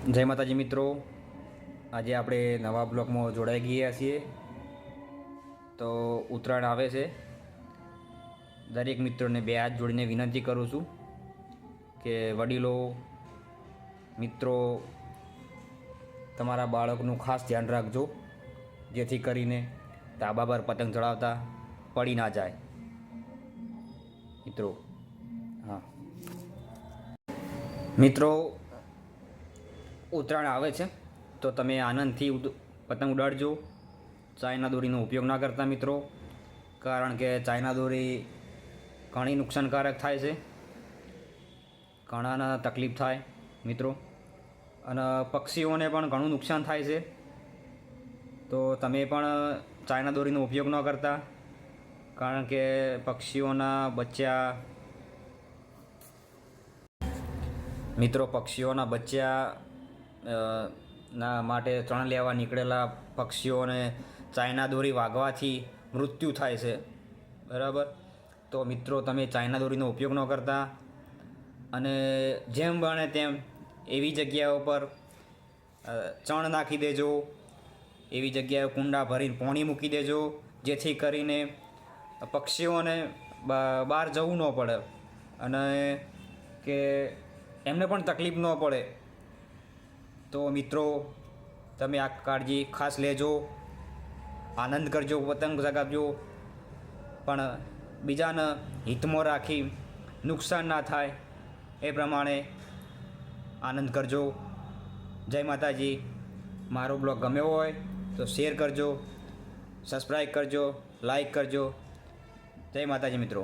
જય માતાજી મિત્રો, આજે આપણે નવા બ્લોગમાં જોડાઈ ગયા છીએ. તો ઉત્તરાયણ આવે છે. દરેક મિત્રોને બે હાથ જોડીને વિનંતી કરું છું કે વડીલો મિત્રો તમારા બાળકનું ખાસ ધ્યાન રાખજો, જેથી કરીને ધાબા પર પતંગ ચડાવતા પડી ના જાય મિત્રો. હા મિત્રો, ઉત્તરાયણ આવે છે તો તમે આનંદથી પતંગ ઉડાડજો. ચાઇના દોરીનો ઉપયોગ ના કરતા મિત્રો, કારણ કે ચાઇના દોરી ઘણી નુકસાનકારક થાય છે, ઘણાને તકલીફ થાય મિત્રો, અને પક્ષીઓને પણ ઘણું નુકસાન થાય છે. તો તમે પણ ચાઇના દોરીનો ઉપયોગ ન કરતા, કારણ કે પક્ષીઓના બચ્ચા મિત્રો પક્ષીઓના બચ્ચા ના માટે ચણ લેવા નીકળેલા પક્ષીઓને ચાઇના દોરી વાગવાથી મૃત્યુ થાય છે, બરાબર. તો મિત્રો તમે ચાઇના દોરીનો ઉપયોગ ન કરતા, અને જેમ બને તેમ એવી જગ્યાઓ પર ચણ નાખી દેજો, એવી જગ્યાએ કુંડા ભરીને પાણી મૂકી દેજો, જેથી કરીને પક્ષીઓને બહાર જવું ન પડે અને કે એમને પણ તકલીફ ન પડે. તો મિત્રો તમે આ કાળજી ખાસ લેજો, આનંદ કરજો, પતંગ ચગાવજો, પણ બીજાને હિતમાં રાખી નુકસાન ના થાય એ પ્રમાણે આનંદ કરજો. જય માતાજી. મારો બ્લોગ ગમ્યો હોય તો શેર કરજો, સબસ્ક્રાઈબ કરજો, લાઈક કરજો. જય માતાજી મિત્રો.